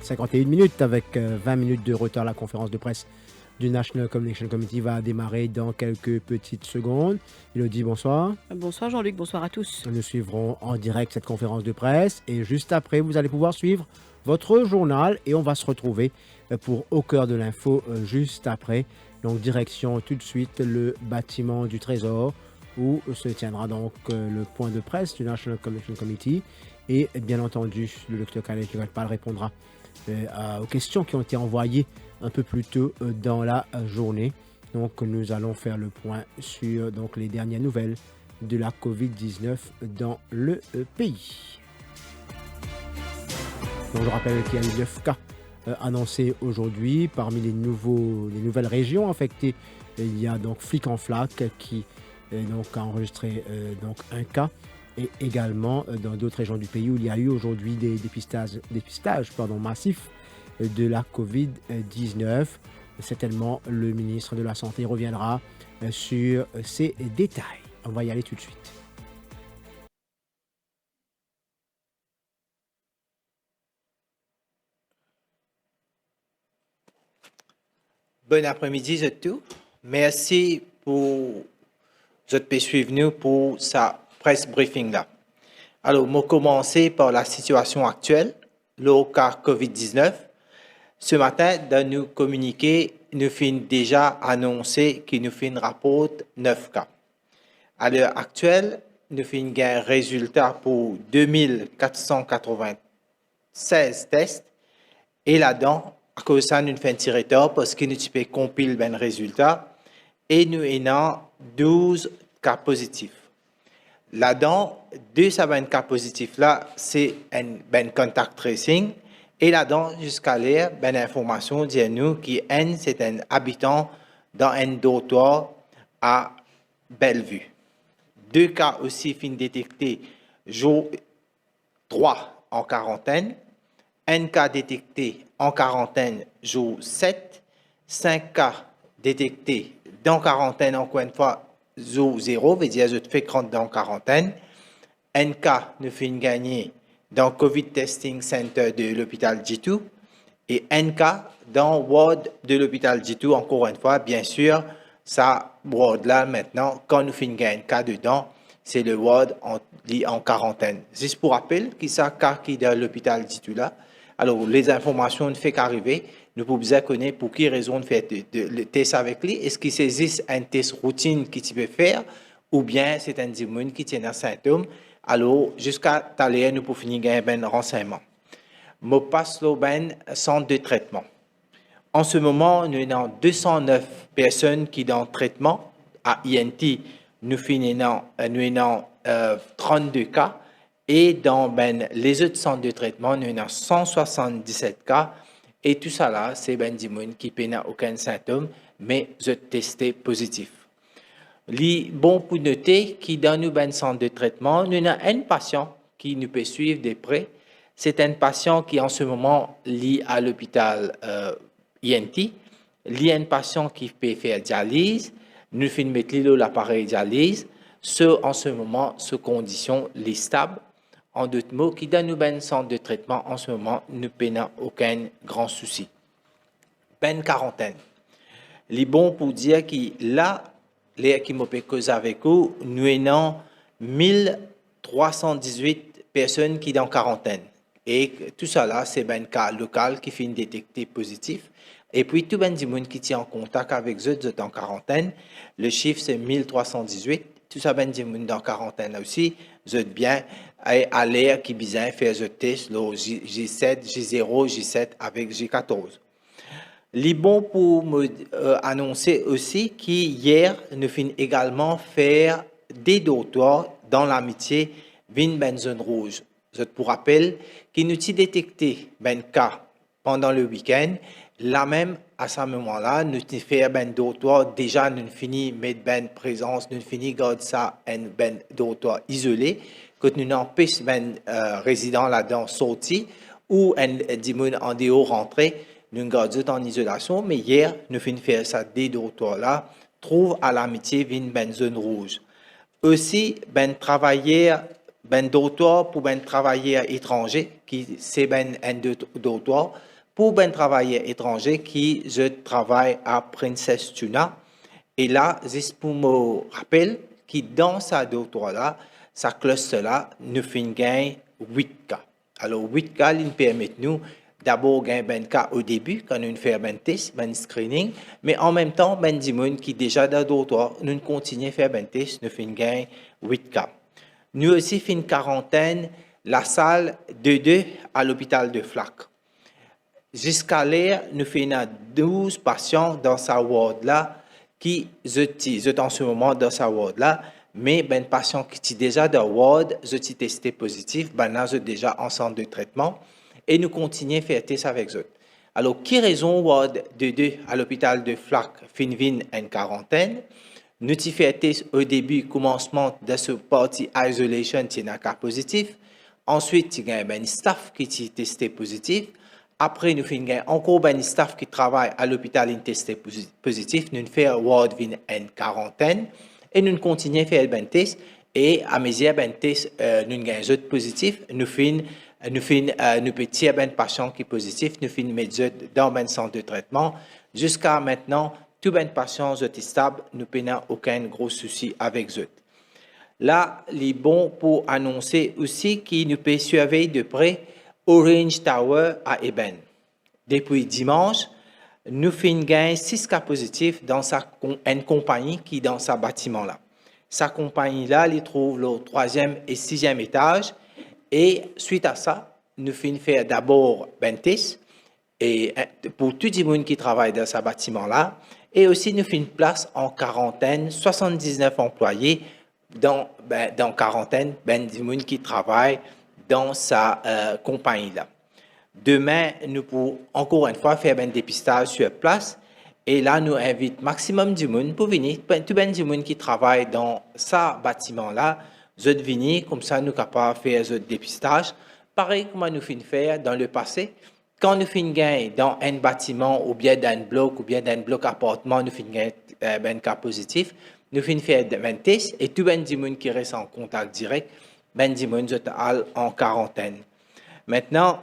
51 minutes avec 20 minutes de retard. La conférence de presse du National Communication Committee va démarrer dans quelques petites secondes. Elodie, bonsoir. Bonsoir Jean-Luc, bonsoir à tous. Nous suivrons en direct cette conférence de presse et juste après, vous allez pouvoir suivre votre journal et on va se retrouver pour Au cœur de l'info juste après. Donc direction tout de suite le bâtiment du Trésor où se tiendra donc le point de presse du National Communication Committee et bien entendu le docteur Khaled Kiratpal répondra aux questions qui ont été envoyées un peu plus tôt dans la journée. Donc nous allons faire le point sur donc, les dernières nouvelles de la COVID-19 dans le pays. Donc, je rappelle qu'il y a eu 9 cas annoncés aujourd'hui. Parmi les nouvelles régions affectées, il y a donc Flic-en-Flac qui donc, a enregistré donc, un cas. Et également dans d'autres régions du pays où il y a eu aujourd'hui des dépistages massifs de la COVID-19. Certainement, le ministre de la Santé reviendra sur ces détails. On va y aller tout de suite. Bon après-midi à tous. Merci pour votre suivre nous pour sa presse briefing là. Alors, je vais commencer par la situation actuelle, le cas COVID-19. Ce matin, dans nos communiqués, nous finissons déjà annoncé qu'il nous fait un rapport 9 cas. À l'heure actuelle, nous finissons un résultat pour 2496 tests. Et là-dedans, à cause de ça, nous faisons un petit retard parce que nous peux compiler le résultat. Et nous avons 12 cas positifs. Là-dedans, 220 cas positifs là, c'est un contact tracing. Et là-dedans, jusqu'à l'air, l'information dit à nous que c'est un habitant dans un dortoir à Bellevue. 2 cas aussi fin détectés jour 3 en quarantaine. 1 cas détecté en quarantaine jour 7. 5 cas détectés dans quarantaine encore une fois jour 0, veut dire que je te fais 30 dans quarantaine. 1 cas nous fait gagner dans COVID Testing Center de l'hôpital G2 et 1 cas dans ward de l'hôpital G2, encore une fois, bien sûr, ça ward là maintenant, quand nous faisons un cas dedans, c'est le ward en quarantaine. Juste pour rappel, qui ça cas qui est dans l'hôpital G2 là. Alors, les informations ne fait qu'arriver. Nous pouvons besoin connaître pour quelle raison de faire le test avec lui. Est-ce qu'il existe un test routine qui tu peux faire ou bien c'est un démon qui tient un symptôme. Alors, jusqu'à tout à l'heure, nous pouvons finir gagner un renseignement. Je passe au centre de traitement. En ce moment, nous avons 209 personnes qui sont en traitement. À INT, nous avons 32 cas. Et dans les autres centres de traitement, nous avons 177 cas. Et tout ça là, c'est des gens qui n'ont aucun symptôme, mais sont testés positifs. Les bon pour noter que dans nos centres de traitement, nous avons un patient qui nous peut suivre de près. C'est un patient qui en ce moment lié à l'hôpital INT. Il y a un patient qui peut faire dialyse. Nous faisons mettre l'appareil dialyse. En ce moment, sous condition stable. En d'autres mots, qui dans nos centres de traitement en ce moment, nous n'avons aucun grand souci. Quarantaine. Il est bon pour dire que là, les qui m'ont causé avec vous, nous avons 1318 personnes qui sont en quarantaine. Et tout ça là, c'est un cas local qui fait détecté positif. Et puis, tout le monde qui est en contact avec eux en quarantaine, le chiffre c'est 1318. Tout ça, ben, dans quarantaine aussi, vous êtes bien à l'air qui besoin faire le test, le J7, J0, J7 avec J14. Il est bon pour me annoncer aussi qu'hier, nous finissons également faire des dortoirs dans l'amitié d'une zone rouge. Je te rappelle qu'il nous a détecté un cas pendant le week-end. Là même, à ce moment-là, nous avons fait un dortoir. Déjà, nous finissons mettre une présence, nous finissons garder ça un dortoir isolé. Quand nous empêchons un résident là-dedans sortir ou un démon en dehors rentrer, nous gardons en isolation. Mais hier, nous finissons faire ça des dortoirs-là, trouve à l'amitié d'une zone rouge. Aussi, travailleur, dortoir pour travailleur étranger, qui c'est un dortoir. pour ben travailleurs étrangers qui je travaille à Princess Tuna. Et là, juste pour me rappeler que dans sa doctorat, sa cluster là, nous finissons gagner 8 cas. Alors, 8 cas, ils permettent nous d'abord gagner ben cas au début, quand nous faisons ben test, ben screening, mais en même temps, ben dimoun qui déjà dans le doctorat, nous continuons à faire ben test, nous finissons gagner 8 cas. Nous aussi finissons une quarantaine, la salle de 2 à l'hôpital de Flac. Jusqu'à l'air, nous faisons 12 patients dans sa ward là, qui sont en ce moment dans sa ward là, mais ben patient qui est déjà dans ward, je suis testé positif, ben là je déjà en centre de traitement et nous continuons à faire test avec eux. Alors qui raison ward de 2 à l'hôpital de Flac finvin en quarantaine, nous avons fait test au début commencement de ce partie isolation qui est un cas positif, ensuite il y a ben staff qui est testé positif. Après, nous faisons encore un staff qui travaille à l'hôpital testé positif. Nous faisons ward en quarantaine et nous continuons à faire un test. Et à mesure que test, nous avons un autre positif. Nous petits un patient qui est positif. Nous faisons mettre dans un centre de traitement. Jusqu'à maintenant, tous les patients sont stables. Nous n'avons aucun gros souci avec eux. Là, il est bon pour annoncer aussi qu'il nous peut surveiller de près Orange Tower à Eben. Depuis dimanche, nous faisons 6 cas positifs dans une compagnie qui est dans ce bâtiment-là. Sa compagnie-là, elle trouve le 3e et 6e étage. Et suite à ça, nous faisons faire d'abord un test et pour tout le monde qui travaille dans ce bâtiment-là. Et aussi, nous faisons place en quarantaine, 79 employés dans quarantaine, du monde qui travaille dans sa compagnie-là. Demain, nous pourrons encore une fois faire un dépistage sur place et là, nous invitons maximum du monde pour venir, tout du monde qui travaille dans ce bâtiment-là, de venir, comme ça, nous sommes capables de faire ce dépistage. Pareil comme nous finissons faire dans le passé, quand nous finissons dans un bâtiment ou bien dans un bloc appartement, nous finissons un cas positif, nous finissons faire un test et tout du monde qui reste en contact direct, du monde en quarantaine. Maintenant,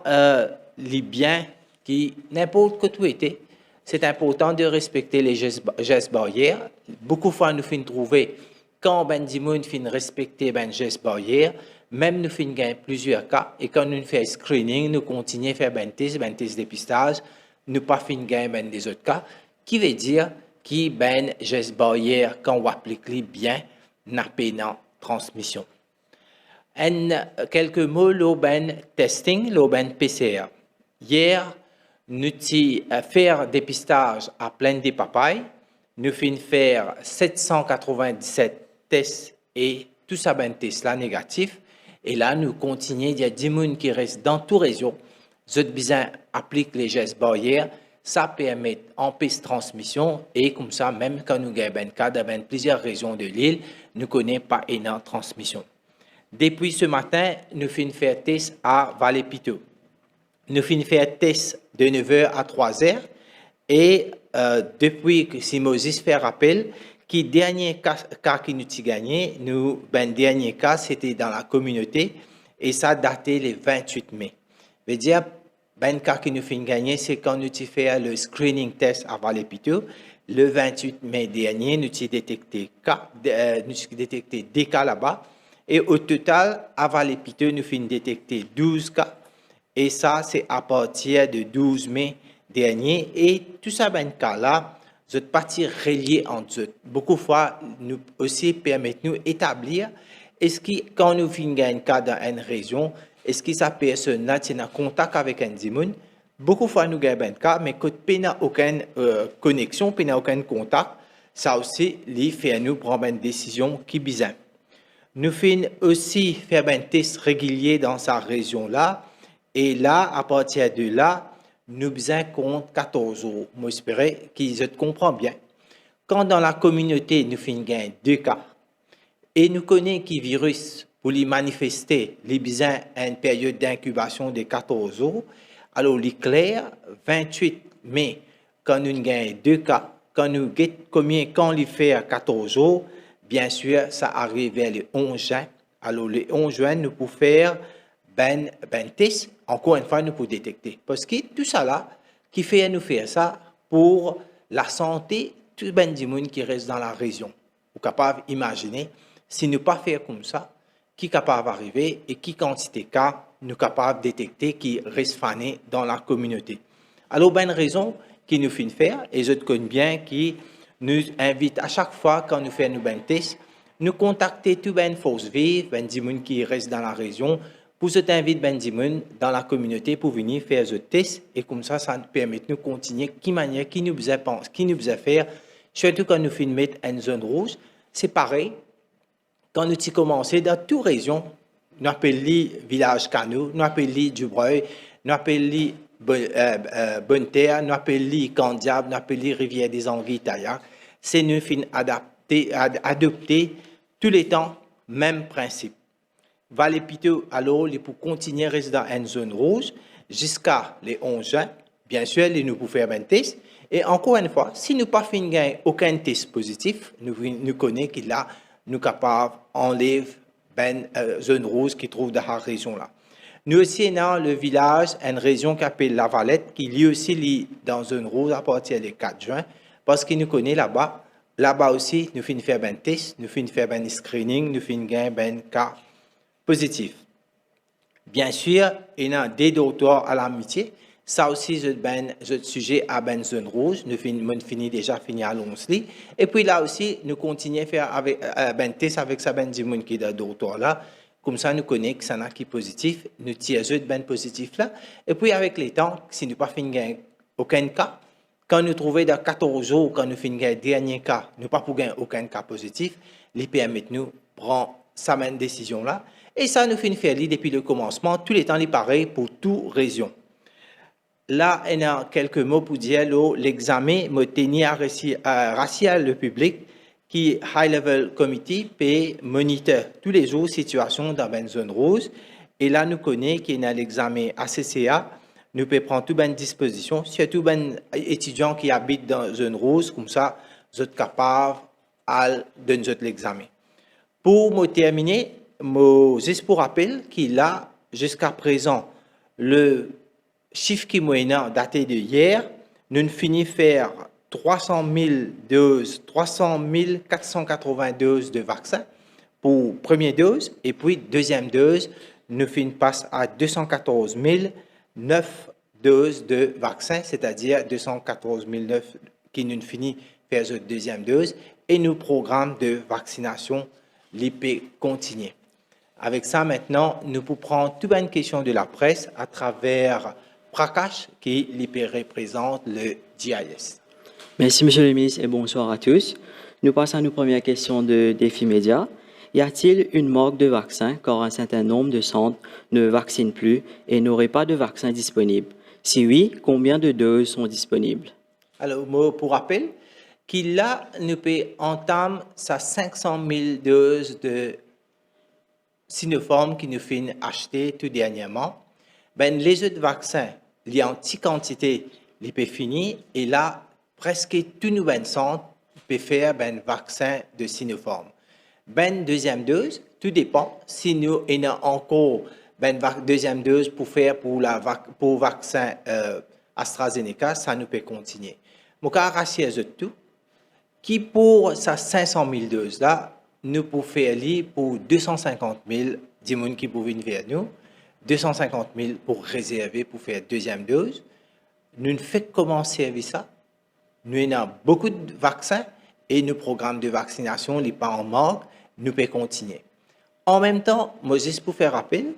les biens qui, n'importe que tout était, c'est important de respecter les gestes barrières. Beaucoup de fois, nous finissons trouver, quand du monde finit respecter les gestes barrières, même nous finissons gagner plusieurs cas, et quand nous faisons screening, nous continuons à faire un test dépistage, nous pas finissons gagner des autres cas, qui veut dire que gestes barrières, quand on applique bien, n'a pas de transmission. Quelques mots l'oben testing, l'oben PCR. Hier, nous avons fait dépistage à plein de papayes. Nous avons fait 797 tests et tout ça, test là négatif. Et là, nous continuons. Il y a 10 personnes qui restent dans tout réseau. Nous besoin appliquer les gestes barrières. Ça permet d'empêcher transmission. Et comme ça, même quand nous avons un cas dans plusieurs régions de l'île, nous ne connaissons pas énorme transmission. Depuis ce matin, nous finissons faire test à Vallée-Pitot. Nous finissons faire test de 9h à 3h. Et depuis que Simosis fait rappel, qui dernier cas qui nous a gagné, dernier cas, c'était dans la communauté et ça datait le 28 mai. Je veux dire, cas qui nous fait gagner, c'est quand nous avons fait le screening test à Vallée-Pitot. Le 28 mai dernier, nous avons détecté des cas là-bas. Et au total, à Vallée-Pitot, nous avons détecté 12 cas. Et ça, c'est à partir de 12 mai dernier. Et tout ça, cas-là, cette partie reliée entre eux. Beaucoup de fois, nous aussi permettent nous d'établir est-ce que quand nous finissons un cas dans une région, est-ce que cette personne est en contact avec un démon? Beaucoup de fois, nous avons un cas, mais quand nous n'avons aucune connexion, nous n'avons aucun contact, ça aussi, fait nous prendre une décision qui est bizarre. Nous faisons aussi faire un test régulier dans sa région-là. Et là, à partir de là, nous besoin compte 14 jours. Moi, j'espère qu'ils comprennent bien. Quand dans la communauté, nous faisons 2 cas, et nous connaissons que le virus, pour les manifester, les besoin une période d'incubation de 14 jours, alors l'éclair, 28 mai, quand nous avons 2 cas, quand nous quand il fait 14 jours, bien sûr, ça arrive vers le 11 juin. Alors, le 11 juin, nous pouvons faire test. Encore une fois, nous pouvons détecter. Parce que tout ça là, qui fait nous faire ça pour la santé tout ben du monde qui reste dans la région. Vous êtes capable d'imaginer, si nous pas faire comme ça, qui est capable d'arriver et qui quantité de cas nous sommes capables de détecter qui reste fané dans la communauté. Alors, ben raison qui nous fait faire, et je te connais bien, qui nous invite à chaque fois quand nous faisons nos tests, nous contacter tout ben force vive, ben du monde qui reste dans la région, pour se inviter ben du monde dans la communauté pour venir faire ce test, et comme ça nous permet de nous continuer, qui manière, qui nous a pense, qui nous a faire, surtout quand nous faisons mettre une zone rouge, c'est pareil. Quand nous avons commencé dans toute région, nous appelons village Cano, nous appelons Dubreuil, nous appelons Bonne Terre, nous appelons Candiable, nous appelons Rivière des Anguilles, Taillac. C'est nous fin adopter tous les temps même principe. Vallée Pito, alors, pour continuer à rester dans une zone rouge jusqu'à les 11 juin, bien sûr, nous pouvons faire un test. Et encore une fois, si nous pas fin aucun test positif, nous connaissons qu'il a nous capables enlever ben zone rouge qui trouve dans la région là. Nous aussi dans le village, une région qui s'appelle La Valette, qui lui aussi dans zone rouge à partir du 4 juin, parce qu'il nous connaît là-bas. Là-bas aussi, nous finissons faire ben test, nous finissons faire ben screening, nous finissons ben cas positif. Bien sûr, il y a des docteurs à l'amitié. Ça aussi, c'est sujet à ben zone rouge. Nous finissons déjà à Lonsli. Et puis là aussi, nous continuons à faire avec ben test avec ça ben du monde qui est docteur là. Comme ça, nous connaissons que ça n'a qui positif. Nous tirons ben positif là. Et puis avec les temps, si nous pas finissons aucun cas, quand nous trouvons dans 14 jours, quand nous finissons le dernier cas, nous pas pour gagner aucun cas positif, les permet nous prendre sa même décision là. Et ça nous fait une faire depuis le commencement. Tous les temps, il est pareil pour toute région. Là, il y a quelques mots pour dire l'examen racial le public qui High Level Committee peut moniteur tous les jours situation dans une zone rouge. Et là, nous connaissons qu'il y a l'examen ACCA. Nous pouvons prendre toute une disposition, surtout les étudiants qui habitent dans une zone rouge, comme ça, vous êtes capables de donner l'examen. Pour me terminer, juste pour rappel qu'il a jusqu'à présent le chiffre qui est moyen daté de hier, nous finissons faire 300 492 de vaccins pour première dose et puis deuxième dose, nous finissons passe à 214 009 doses de vaccins, c'est-à-dire 214 009 qui nous finissent faire cette deuxième dose et nos programmes de vaccination l'IP continuer. Avec ça, maintenant, nous pouvons prendre toute une question de la presse à travers Prakash, qui l'IP représente le GIS. Merci, Monsieur le ministre, et bonsoir à tous. Nous passons à nos premières questions de Défi Média. Y a-t-il une manque de vaccins car un certain nombre de centres ne vaccinent plus et n'auraient pas de vaccins disponibles? Si oui, combien de doses sont disponibles? Alors, pour rappel, qu'il a, nous peut entamer sa 500 000 doses de Sinopharm qui nous fait acheter tout dernièrement. Ben, les autres vaccins, il y a en petite quantité, ils peuvent finir, et là, presque tous nos centres peuvent faire ben vaccin de Sinopharm. Ben, deuxième dose, tout dépend. Si nous avons encore ben deuxième dose pour faire pour vaccin AstraZeneca, ça nous peut continuer. Mon cas rassure tout, qui pour sa 500 000 doses là, nous pouvons faire pour 250 000 personnes qui peuvent venir vers nous, 250 000 pour réserver pour faire deuxième dose. Nous ne faisons comment servir ça. Nous avons beaucoup de vaccins et nos programmes de vaccination, les pas en manque, nous pouvons continuer. En même temps, moi, juste pour faire rappel,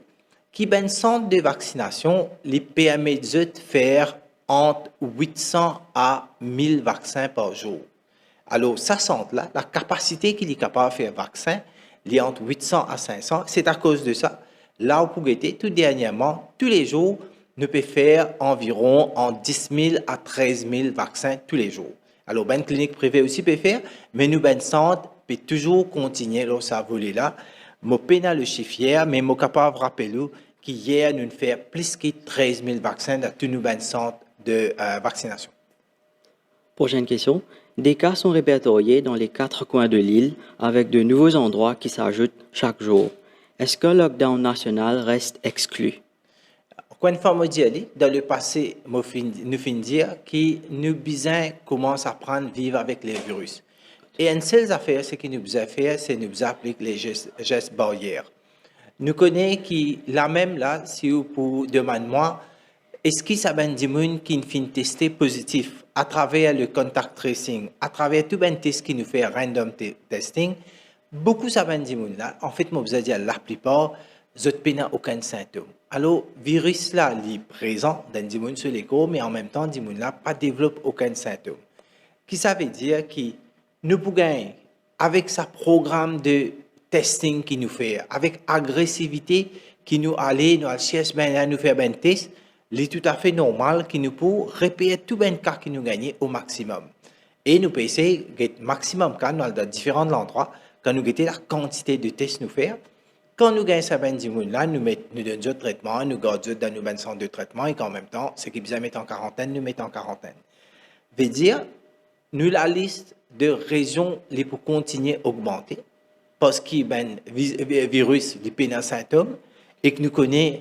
qui ben centre de vaccination, les permet de faire entre 800 à 1000 vaccins par jour. Alors, ça centre-là, la capacité qu'il est capable de faire vaccin, il est entre 800 à 500. C'est à cause de ça. Là, où pour guetter, tout dernièrement, tous les jours, nous pouvons faire environ entre 10 000 à 13 000 vaccins tous les jours. Alors, ben clinique privée aussi peut faire, mais nous, ben centre, peut toujours continuer dans sa volée-là. Moi, peine le chiffre hier, mais moi, capable de rappeler qu'hier, nous faisons plus que 13 000 vaccins dans tous nos ben centres de vaccination. Prochaine question. Des cas sont répertoriés dans les 4 coins de l'île avec de nouveaux endroits qui s'ajoutent chaque jour. Est-ce qu'un lockdown national reste exclu? Quand on dit dans le passé, nous fin dire que nous besoin commence à apprendre à vivre avec les virus. Et une seule affaire, ce que nous besoin faire, c'est nous appliquer les gestes barrières. Nous connaissons qui la même là, si vous pour demander moi, est-ce qu'il y a des gens qui fin tester positif à travers le contact tracing, à travers tout les tests qui nous fait random testing, beaucoup de gens là, en fait, moi vous dire la plupart, ils n'ont aucun symptôme. Alors, le virus là, il est présent dans les gens sur l'écho, mais en même temps, les gens là pas développent aucun symptôme. Qui ça veut dire que nous pouvons, avec ce programme de testing qui nous fait, avec agressivité qui nous allait, nous chercher nous faire un test, il est tout à fait normal que nous pouvons répéter tout les cas que nous gagnons au maximum. Et nous pouvons essayer de maximum cas dans différents endroits, quand nous gagnons la quantité de tests nous faire. Quand nous gagnons ça, là, nous donnons d'autres traitements, nous gardons dans nos centres de traitement et qu'en même temps, ce qui besoin mettre en quarantaine, nous mettons en quarantaine. Veut dire, nous la liste de raisons les pour continuer à augmenter parce qu'il y a un virus, les symptômes et que nous connaissons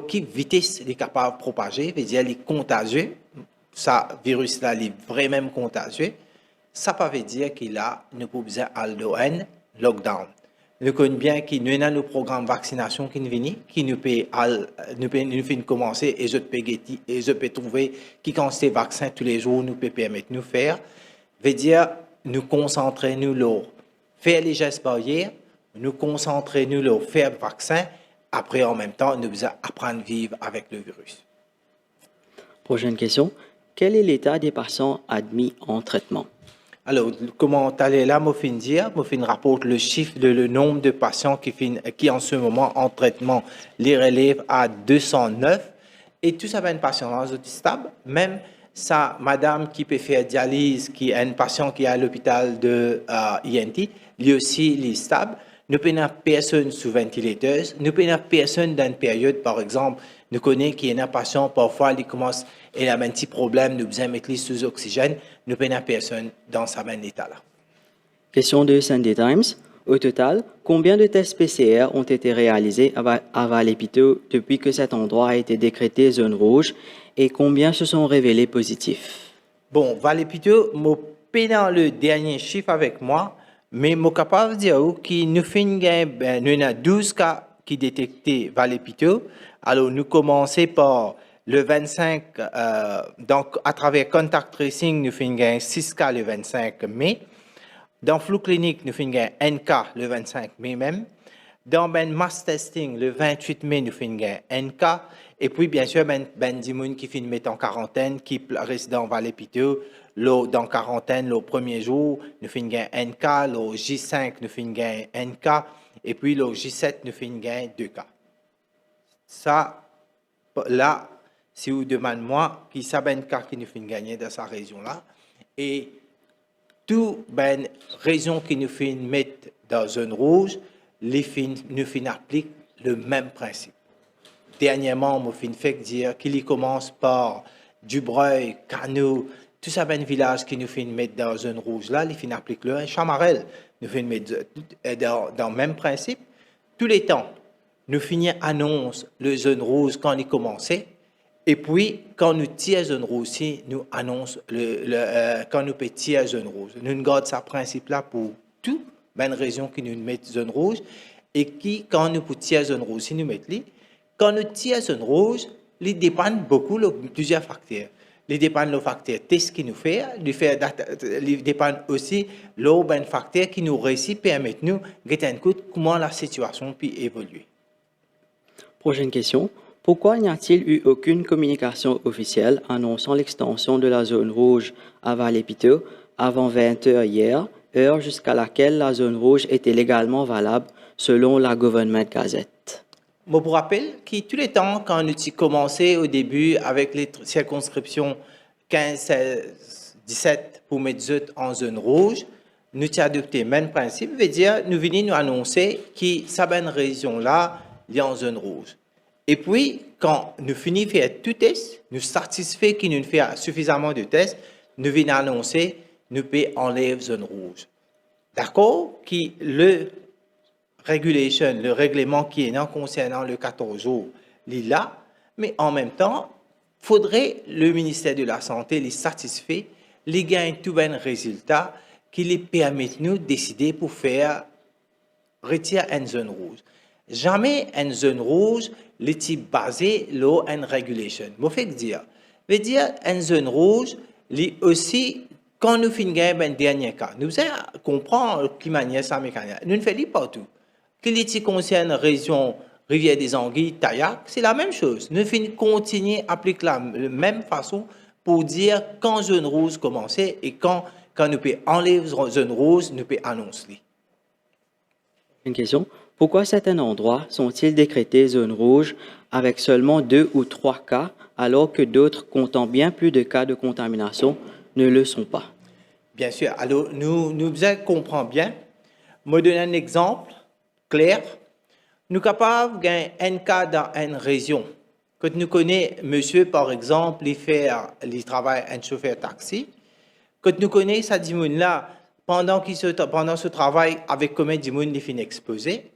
quelle vitesse il est capable de propager, veut dire, il est contagieux. Ça, virus là, il est vraiment contagieux. Ça ne veut pas dire qu'il a, nous pouvons besoin de lockdown. Nous connaissons bien que nous avons nos programmes de vaccination qui nous viennent, qui nous fait commencer et je peux trouver qui quand c'est vaccin tous les jours nous peut permettre de nous faire. Veut dire nous concentrer nous leur faire les gestes barrières, nous concentrer nous leur faire le vaccin. Après en même temps nous devons apprendre à vivre avec le virus. Prochaine question. Quel est l'état des patients admis en traitement? Alors, comment aller là, moi rapporte le chiffre le nombre de patients qui en ce moment en traitement les relève à 209 et tout ça va un patient là stable, même ça madame qui peut faire dialyse qui est un patient qui est à l'hôpital de INT, lui aussi il est stable. Nous n'avons personne sous ventilateur, nous n'avons personne dans une période par exemple, nous connaissons qu'il y a un patient parfois il commence et a un petit problème, nous besoin mettre sous oxygène, nous n'avons personne dans ce même état-là. Question de Sunday Times. Au total, combien de tests PCR ont été réalisés à Valley-Pitto depuis que cet endroit a été décrété zone rouge et combien se sont révélés positifs? Bon, Valley-Pitto, je n'ai le dernier chiffre avec moi, mais je suis capable de dire que nous avons 12 cas qui détectés Valley-Pitto. Alors, nous commençons par le 25, donc à travers contact tracing, nous faisons 6 cas le 25 mai. Dans flux clinique, nous faisons un cas le 25 mai même. Dans mass testing, le 28 mai, nous faisons un cas. Et puis, bien sûr, Dimoun qui finit mettre en quarantaine, qui reste dans Valley-Pitto, dans quarantaine, le premier jour, nous faisons un cas. Le J5, nous faisons un cas. Et puis, le J7, nous faisons 2 cas. Ça, là, si vous demandez moi, qui savent un cas qui nous fait gagner dans sa région-là, et toutes les régions qui nous fait mettre dans zone rouge, nous appliquent le même principe. Dernièrement, je fait dire qu'il commence par Dubreuil, Cano, tout ça, un village qui nous fait mettre dans zone rouge-là, ils appliquent le Chamarel, nous fait mettre dans le même principe. Tous les temps, nous finissons annonce le zone rouge quand il commençait. Et puis, quand nous tirons zone rouge, nous annonçons quand nous tirons zone rouge. Nous gardons ce principe-là pour toutes les régions qui nous mettent zone rouge et qui, quand nous tirons zone rouge, nous mettons quand nous tirons zone rouge, ils dépendent beaucoup de plusieurs facteurs. Ils dépendent des facteurs test qui nous fait, ils dépendent aussi des facteurs qui nous réussissent permettent nous de voir comment la situation peut évoluer. Prochaine question. Pourquoi n'y a-t-il eu aucune communication officielle annonçant l'extension de la zone rouge à Valley-Pitto avant 20 h hier, heure jusqu'à laquelle la zone rouge était légalement valable selon la Government Gazette? Je vous rappelle que tous les temps, quand nous avons commencé au début avec les circonscriptions 15, 16, 17 pour mettre en zone rouge, nous avons adopté le même principe, veut dire nous venons nous annoncer que cette région-là est en zone rouge. Et puis, quand nous finissons de faire tout test, nous satisfaits qu'il nous fait suffisamment de tests, nous venons annoncer nous pouvons enlever zone rouge. D'accord? Qui le régulation, le règlement qui est là concernant le 14 jours, il est là, Mais en même temps, faudrait le ministère de la Santé les satisfait, les gagne tout un résultat qui les permettent nous de décider pour faire retirer une zone rouge. Jamais une zone rouge est basée sur une régulation. Je veux dire une zone rouge, aussi, quand nous finissons un dernier cas, nous comprenons qui manière ça mécanique. Nous ne faisons pas tout. Ce qui concerne la région Rivière des Anguilles, Taillac, c'est la même chose. Nous continuons à appliquer la même façon pour dire quand zone rouge commence et quand nous pouvons enlever zone rouge, nous pouvons annoncer. Une question. Pourquoi certains endroits sont-ils décrétés zone rouge avec seulement 2 ou 3 cas, alors que d'autres comptant bien plus de cas de contamination ne le sont pas? Bien sûr. Alors, nous comprenons bien. Je vais donner un exemple clair. Nous sommes capables de un cas dans une région. Quand nous connaissons monsieur, par exemple, il travaille un chauffeur taxi. Quand nous connaissons ça, là pendant ce travail, avec combien de monde il finit exposé.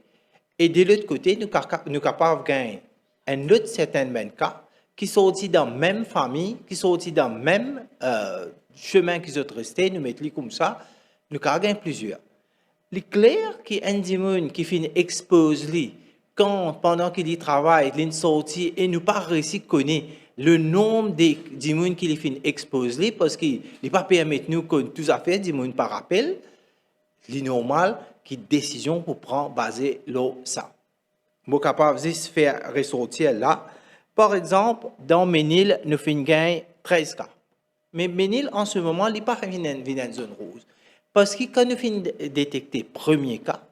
Et de l'autre côté, nous sommes capables de gagner un autre certain cas qui sont aussi dans la même famille, qui sont aussi dans le même chemin qu'ils ont resté, nous mettons comme ça, nous avons gagné plusieurs. Il est clair qu'il y a un monde qui finit exposé pendant qu'il y travaille, il est sorti et nous pas réussi à connaître le nombre de gens qui finit exposé parce qu'il n'est pas permis nous que tout à fait des gens par rappel, c'est normal qu'il décision pour prendre basé sur ça. Je suis capable de faire ressortir là. Par exemple, dans Ménil, nous finissons gagner 13 cas. Mais Ménil, en ce moment, il n'est pas dans une zone rouge. Parce que quand nous finissons détecter le premier cas,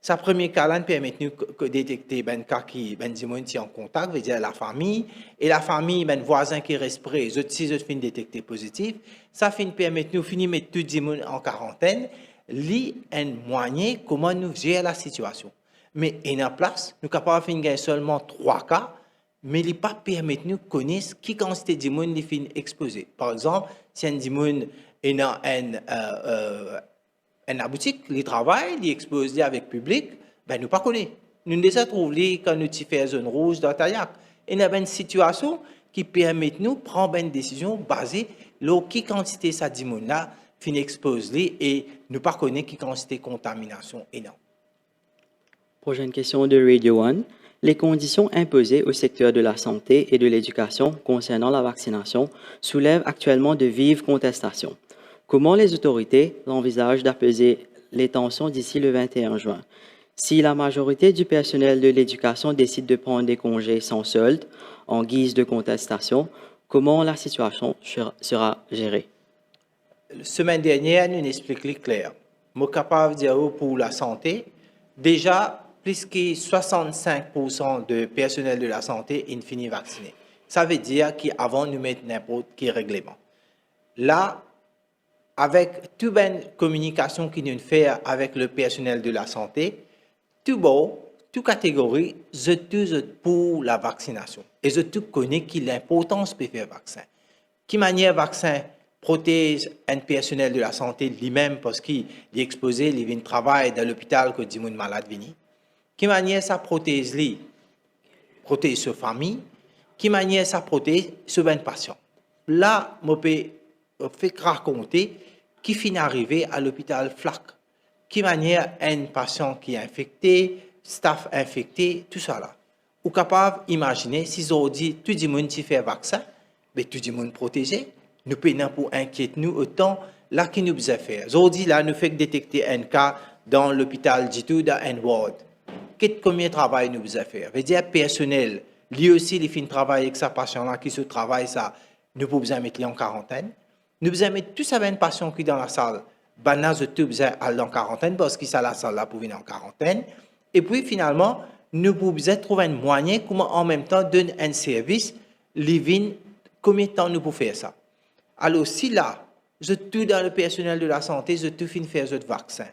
ce premier cas-là nous permet de détecter un cas qui est en contact, veut dire la famille, et la famille, les voisins qui respirent, les autres, si ils finissent détecter positif, ça permet de nous mettre tout le monde en quarantaine, c'est un moyen comment nous gérer la situation. Mais en place, nous sommes capables de gagner seulement 3 cas, mais il n'est pas permis de nous connaître qui quantité de monde qui finit exposé. Par exemple, si un monde est dans une boutique, il travaille, il est exposé avec le public, ben nous ne connaissons pas. Nous ne les trouvons quand nous faisons zone rouge dans Taillac. Il y a une situation qui permet de nous prendre une décision basée sur qui quantité ça de monde là finit exposé et nous ne connaissons pas qui quantité de contamination énorme. Prochaine question de Radio One. Les conditions imposées au secteur de la santé et de l'éducation concernant la vaccination soulèvent actuellement de vives contestations. Comment les autorités envisagent d'apaiser les tensions d'ici le 21 juin? Si la majorité du personnel de l'éducation décide de prendre des congés sans solde en guise de contestation, comment la situation sera gérée? La semaine dernière, nous expliquons clair. Je suis capable de dire pour la santé, déjà, plus que 65% de personnel de la santé est fini vacciné. Ça veut dire qu'avant nous mettre n'importe quel règlement. Là, avec toute la communication que nous faisons avec le personnel de la santé, tout beau, toute catégorie, je suis pour la vaccination. Et je connais l'importance de faire vaccin. Qui manière vaccin protège un personnel de la santé lui-même parce qu'il est exposé, il vient travailler dans l'hôpital que des gens malades viennent. Qui manière ça protège sa famille, qui manière ça protège ce ben patient. Là, je peux faire raconter qui finit arrivé à l'hôpital FLAC. Qui manière un patient qui est infecté, staff infecté, tout ça là. Ou capable d'imaginer si ils ont dit tout le monde qui fait vaccin, mais tout le monde protégé, nous pouvons pour inquiéter nous autant là qui nous a fait. Aujourd'hui là, nous fait détecter un cas dans l'hôpital du dans un ward. Combien de travail nous a fait? Veut dire personnel, lui aussi il fait un travail avec sa patient là qui se travaille ça, nous pouvons mettre en quarantaine. Nous pouvons mettre tous ces patients qui sont dans la salle, nous pouvons aller en quarantaine parce qu'ils sont dans la salle là pour venir en quarantaine. Et puis finalement, nous pouvons trouver un moyen comment en même temps donner un service, combien de temps nous pouvons faire ça. Alors si là, je tout dans le personnel de la santé, je tout fin faire ce vaccin,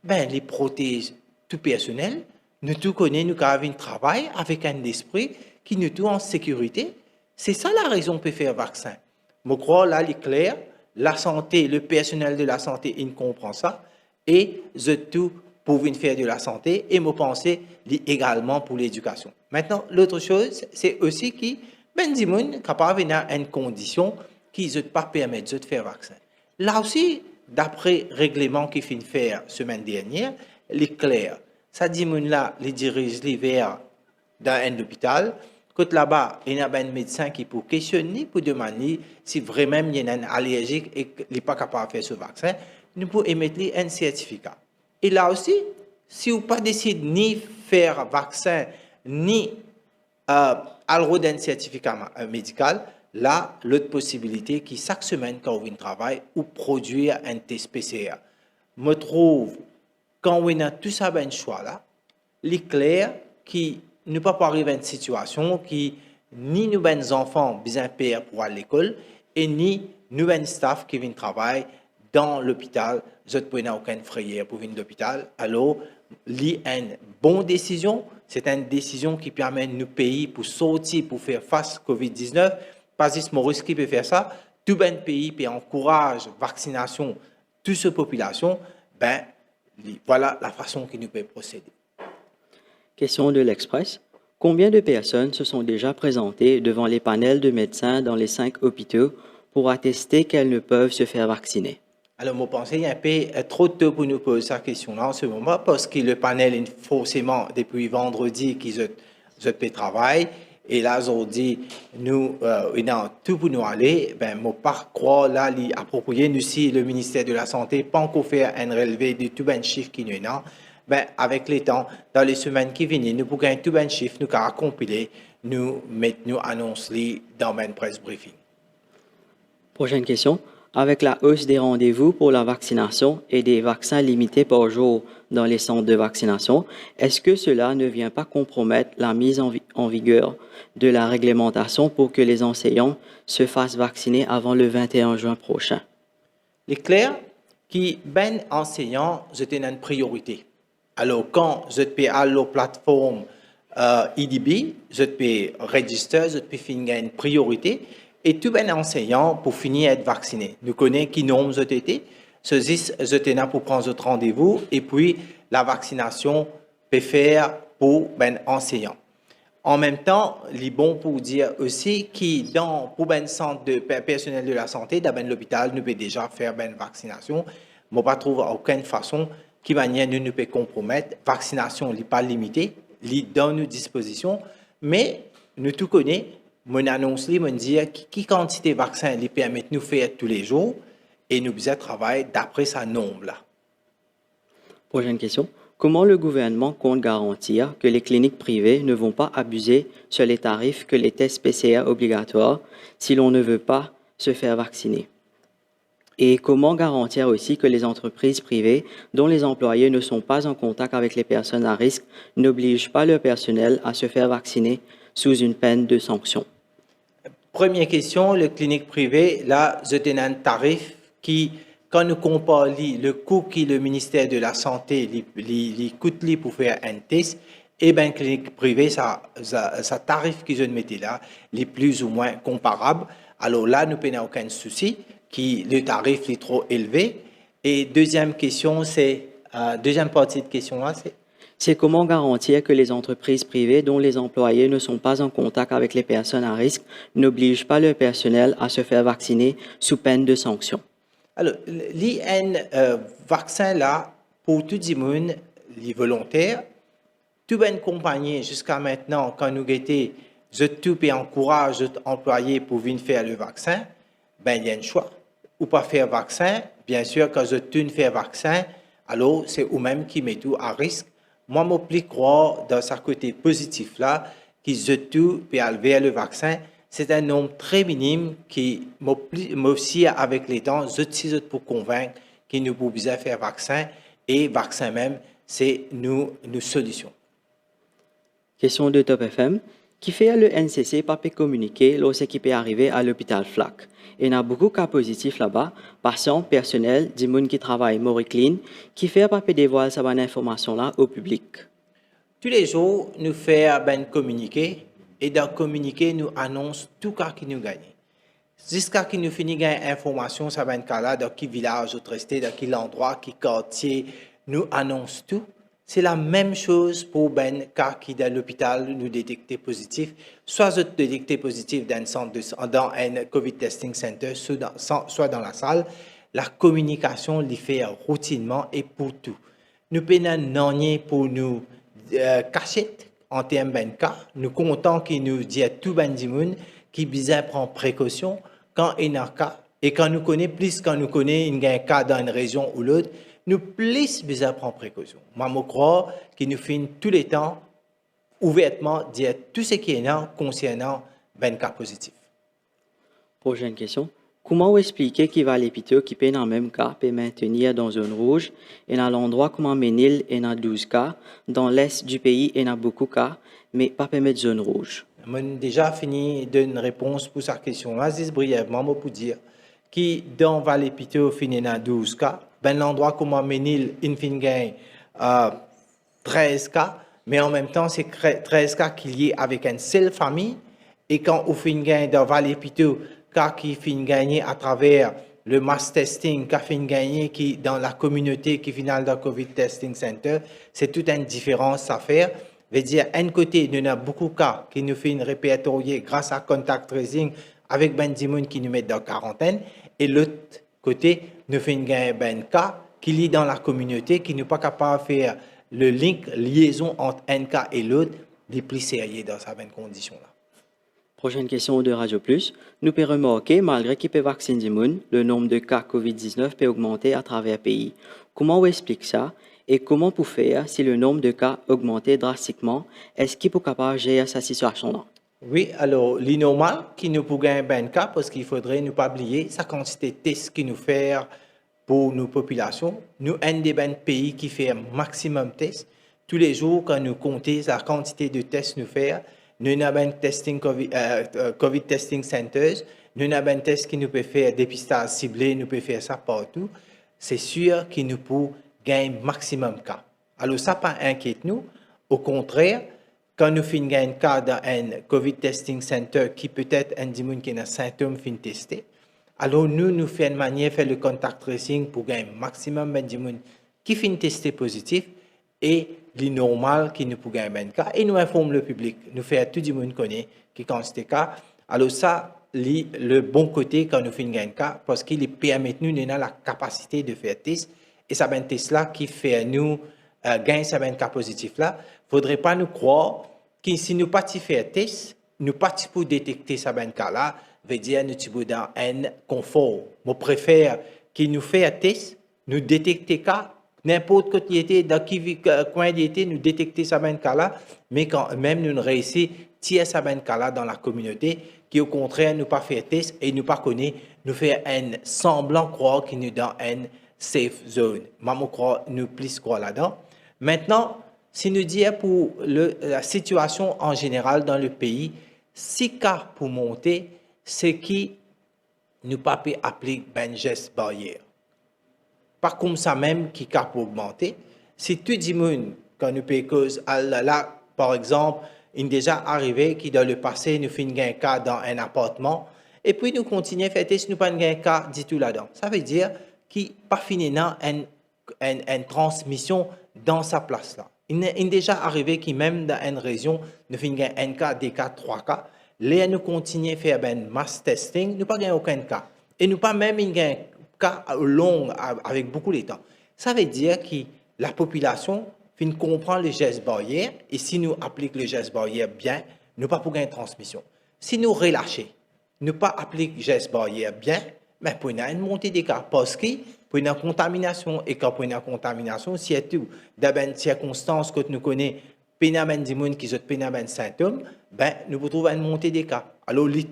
ben les protège tout personnel, nous tout connaissons, nous avons un travail avec un esprit qui nous tout en sécurité. C'est ça la raison pour faire vaccin. Je crois là, il est clair, la santé, le personnel de la santé, il comprend ça. Et je tout pour faire de la santé et me penser également pour l'éducation. Maintenant, l'autre chose, c'est aussi que ben dimoun capable venir à une condition qui ne pas permettre de faire vaccin. Là aussi, d'après règlement qui finit faire semaine dernière, il est clair. Ça dit là, les dirige vers dans un hôpital. Quand là-bas, il y a un médecin qui peut questionner, pour demander si vraiment il y a un allergique et qu'il n'est pas capable de faire ce vaccin, nous pouvons émettre un certificat. Et là aussi, si vous pas décidé ni faire vaccin, ni alors d'un certificat médical, là, l'autre possibilité qui chaque semaine quand on travaille ou produire un test PCR. Me trouve quand on a tout ça ben choix là, l'éclair qui ne peut pas arriver à une situation qui ni nous ben enfants bien payés pour aller à l'école et ni nous ben staff qui viennent travailler dans l'hôpital, je ne peux pas aucune frayeur pour venir à l'hôpital. Alors, une bonne décision, c'est une décision qui permet de nous payer pour sortir, pour faire face à COVID-19. Pas juste Maurice qui peut faire ça. Tout ben pays peut encourager la vaccination de toute cette population. Ben, voilà la façon que nous pouvons procéder. Question de l'Express. Combien de personnes se sont déjà présentées devant les panels de médecins dans les 5 hôpitaux pour attester qu'elles ne peuvent se faire vacciner? Alors, je pense qu'il y a un peu trop tôt pour nous poser cette question-là en ce moment parce que le panel est forcément depuis vendredi qu'ils ont travail. Et là, aujourd'hui, nous, dans tout pour nous aller, ben, mon parcours, là, approprié, nous, si le ministère de la Santé, pas encore fait un relevé de tout ben chiffre qui nous est là, ben, avec les temps, dans les semaines qui viennent, nous pouvons tout ben chiffre, nous, car compiler, nous mettre, nous annoncer dans une presse briefing. Prochaine question. Avec la hausse des rendez-vous pour la vaccination et des vaccins limités par jour dans les centres de vaccination, est-ce que cela ne vient pas compromettre la mise en vigueur de la réglementation pour que les enseignants se fassent vacciner avant le 21 juin prochain? Il est clair que ben enseignants, c'était une priorité. Alors, quand je peux aller sur la plateforme IDB, je peux register, je peux finir une priorité. Et tout ben enseignant pour finir être vacciné. Nous connaissons qui nombre de été, ceux-ci là pour prendre votre rendez-vous et puis la vaccination peut faire pour ben enseignant. En même temps, il est bon pour dire aussi que pour ben centre de personnel de la santé, dans ben l'hôpital, nous peut déjà faire ben vaccination. Mais on pas trouver aucune façon qui manière nous peut compromettre. Vaccination n'est pas limitée, elle est dans nos dispositions, mais nous tout connaissons. Mon annonce, me dire qui quantité de vaccins les permet de nous faire tous les jours et nous faisons travailler d'après sa nombre là. Prochaine question. Comment le gouvernement compte garantir que les cliniques privées ne vont pas abuser sur les tarifs que les tests PCR obligatoires si l'on ne veut pas se faire vacciner? Et comment garantir aussi que les entreprises privées dont les employés ne sont pas en contact avec les personnes à risque n'obligent pas leur personnel à se faire vacciner sous une peine de sanction? Première question, les cliniques privées, là, je donne un tarif qui, quand nous comparons le coût que le ministère de la Santé les coûte pour faire un test, et bien, clinique privée, ça tarif que je mettais là, les plus ou moins comparables. Alors là, nous n'avons aucun souci, le tarif est trop élevé. Et deuxième question, deuxième partie de question là, c'est comment garantir que les entreprises privées dont les employés ne sont pas en contact avec les personnes à risque n'obligent pas leur personnel à se faire vacciner sous peine de sanction? Alors, l'IN vaccin là, pour tout le monde, les volontaires, toute une compagnie jusqu'à maintenant, quand nous étions, je tout et encourage les employés pour venir faire le vaccin, ben il y a un choix. Ou pas faire vaccin, bien sûr, quand je tout faire vaccin, alors c'est eux-mêmes qui mettent tout à risque. Moi, je plus croire dans ce côté positif là, qui je tout et vers le vaccin. C'est un nombre très minime qui m'offre avec les temps, je suis pour convaincre qu'il nous pouvons bien faire vaccin et vaccin même, c'est nos solutions. Question de Top FM. Qui fait le NCC pas peut communiquer lorsqu'il peut arriver à l'hôpital FLAC? Et il y a beaucoup de cas positifs là-bas, patients, personnel, des gens qui travaillent Moriclean, qui fait pas peut dévoiler cette information-là au public. Tous les jours, nous faisons ben communiquer et dans le communiqué, nous annonçons tout cas qui nous gagne. Jusqu'à ce que nous finissions gagner information sur ben cas là, dans quel village nous restons, dans quel endroit, quel quartier, nous annonçons tout. C'est la même chose pour ben cas qui dans l'hôpital nous détecter positif, soit nous détecter positif dans un centre dans un COVID testing center, soit dans la salle. La communication l'y fait routinement et pour tout. Nous peinons pour nous cacher en termes de cas. Nous comptons qu'il nous dit à tout ben du monde qui besoin prendre précaution quand il y a un cas et quand nous connaissons plus, quand nous connaissons il y a un cas dans une région ou l'autre, nous plus besoin prendre précaution. Moi, je crois qu'il nous fait tous les temps ouvertement dire tout ce qui est là concernant ben cas positif. Prochaine question. Comment vous expliquer qu'il va à l'hôpital qui peut dans le même cas peut maintenir dans zone rouge et dans l'endroit comme en Ménil et dans 12 cas, dans l'est du pays et dans beaucoup de cas, mais pas permettre zone rouge? J'ai déjà fini d'une réponse pour cette question-là. Juste brièvement, pour dire que dans Vallée Pito, fini dans 12 cas, ben l'endroit comme en Ménil, il finit 13 cas, mais en même temps, c'est 13 cas qui liés avec une seule famille. Et quand on finit dans Vallée Pito, cas qui finit gagner à travers le mass testing, qui finit gagner qui dans la communauté qui finit dans le COVID testing center, c'est toute une différence à faire. Veut dire, un côté, nous avons beaucoup de cas qui nous fait une répertorier grâce à contact tracing avec ben Dimoun qui nous met dans quarantaine, et l'autre côté, nous fait un cas qui lit dans la communauté, qui n'est pas capable de faire le link, liaison entre un cas et l'autre, des plus sérieux dans ces conditions-là. Prochaine question de Radio Plus. Nous pouvons remarquer, malgré qu'il peut vacciner du monde, le nombre de cas COVID-19 peut augmenter à travers le pays. Comment vous expliquez ça? Et comment pour faire si le nombre de cas augmente drastiquement? Est-ce qu'il peut capable de gérer cette situation-là? Oui, alors, l'inormal qui nous pourrait un cas, parce qu'il faudrait ne pas oublier sa quantité de tests qu'il nous fait pour nos populations. Nous, un des pays qui fait un maximum de tests. Tous les jours, quand nous comptons la quantité de tests nous faire, nous avons un testing COVID testing centers, nous avons un test qui nous peut faire dépistage ciblé, nous peut faire ça partout. C'est sûr qu'il nous peut gagner maximum de cas. Alors, ça pas inquiète nous. Au contraire, quand nous finissons un cas dans un COVID testing center qui peut-être un démon qui a un symptôme fin testé, alors nous faisons une manière de faire le contact tracing pour gagner maximum de démon qui fin testé positif et les normal qui nous peut gagner un cas et nous informons le public. Nous faisons tout le monde connaît qui constate cas. Alors ça, le bon côté quand nous faisons un cas parce qu'il permet nous la capacité de faire test et ça ben test là qui fait nous gagner ça ben cas positif là. Faudrait pas nous croire que si nous pas faire test, nous pas pour détecter ça ben cas là, veut dire nous sommes dans un confort. Je préfère qu'il nous fait un test, nous détecter cas n'importe quoi qui était dans qui coin il était nous détecter ça ben cas là, mais quand même nous réussissons tirer ça ben cas là dans la communauté qui au contraire nous pas faire test et nous pas connaît, nous faire un semblant croire qu'il nous dans une safe zone. Maman croit nous plus croire là-dedans. Maintenant, si nous disons pour la situation en général dans le pays, 6 cas pour monter, c'est qui nous pas appliquer ben geste barrière. Pas comme ça même qui cas pour augmenter. Si tout le monde, quand nous payons cause, là, par exemple, il est déjà arrivé qui dans le passé nous fait un cas dans un appartement et puis nous continuons à faire test, nous pas un cas du tout là-dedans. Ça veut dire qu'il pas fini dans une transmission dans sa place là. Il est déjà arrivé qui même dans une région nous fait un cas, des cas, 3 cas. Là nous continuons à faire un mass testing, nous pas aucun cas et nous pas même un cas long avec beaucoup de temps. Ça veut dire que la population comprend les gestes barrières et si nous appliquons les gestes barrières bien, nous pas pour gagner transmission. Si nous relâchons, nous pas appliquer les gestes barrières bien, mais pour une montée des cas parce que pour une contamination et quand pour une contamination, surtout dans une circonstance que nous connaissons, pénamen du monde qui ont pénamen symptômes, ben nous retrouvons une montée des cas. Alors les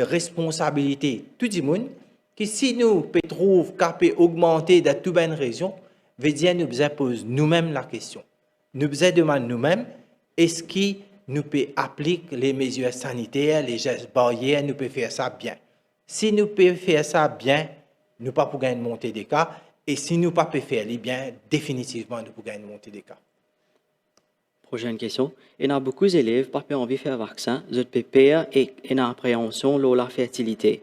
responsabilités tout du monde que si nous trouvons qu'à peut augmenter dans toute une région, veut dire nous poser nous-mêmes la question. Nous demandons nous-mêmes, est-ce que nous pouvons appliquer les mesures sanitaires, les gestes barrières, nous pouvons faire ça bien. Si nous pouvons faire ça bien, nous ne pouvons pas gagner une montée des cas. Et si nous ne pouvons pas faire les bien, définitivement, nous pouvons gagner une montée des cas. Prochaine question. Il y a beaucoup d'élèves qui n'ont pas envie de faire vaccin, ils ont peur et une appréhension de la fertilité.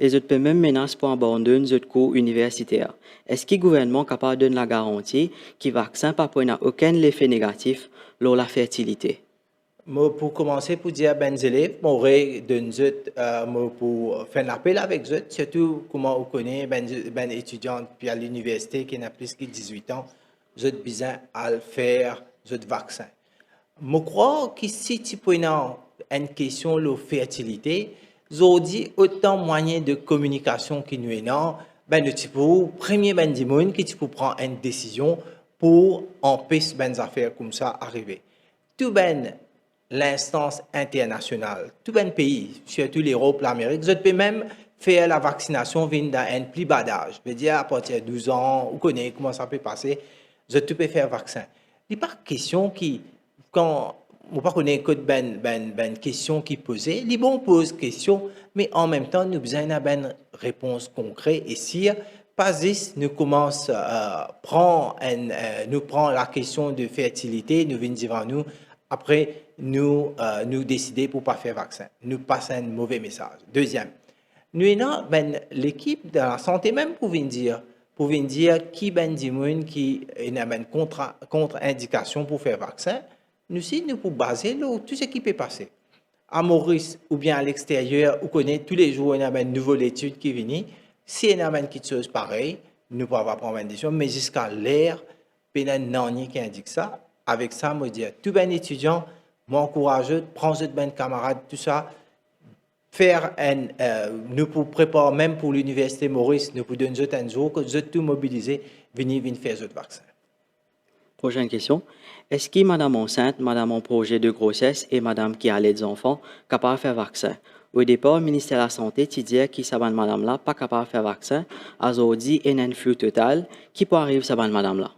et je peux même menace pour abandonner notre cours universitaire. Est-ce que le gouvernement est capable de donner la garantie que le vaccin n'a aucun effet négatif sur la fertilité? Moi, pour commencer, pour dire à les élèves, j'aurais pour faire un appel avec eux, surtout comment on connaît ben étudiants puis à l'université qui n'a plus que 18 ans, eux besoin à le faire, eux vaccin. Je crois que si tu prends une question de fertilité, j'ai dit autant moyens de communication que nous avons, tu peux, premier du monde, que tu peux prendre une décision pour empêcher des affaires comme ça arriver. Tout l'instance internationale, tout pays, surtout l'Europe, l'Amérique, je peux même faire la vaccination dans un plus bas d'âge. Je veux dire, à partir de 12 ans, vous connaissez comment ça peut passer, je peux faire vaccin. Il n'y a pas de question qui, quand on ne connaît que ben question qui posée, les bons posent question, mais en même temps, nous avons une réponse concrète et si pas juste nous commence nous prend la question de fertilité, nous venons dire à nous, après nous décider pour pas faire vaccin, nous passer un mauvais message. Deuxième, nous avons l'équipe de la santé même pour venir dire qui dit moun qui a une contre-indication pour faire vaccin. Nous aussi, nous pour baser tout ce qui peut passer. À Maurice ou bien à l'extérieur, on connaît tous les jours, il y a une nouvelle étude qui vient. Si il y a une chose pareille, nous pouvons prendre une décision, mais jusqu'à l'air, il y a un qui indique ça. Avec ça, je dis, tout bien étudiant, m'encourage, prends un camarade, tout ça, nous pour préparer même pour l'université Maurice, nous pour donner un jour que nous tout mobiliser, venir faire ce vaccin. Prochaine question. Est-ce que madame enceinte, madame en projet de grossesse et madame qui a des enfants capable de faire vaccin? Au départ, le ministère de la Santé dit que cette madame-là pas capable de faire vaccin. Aujourd'hui, il y a un flou total. Qui peut arriver cette madame-là?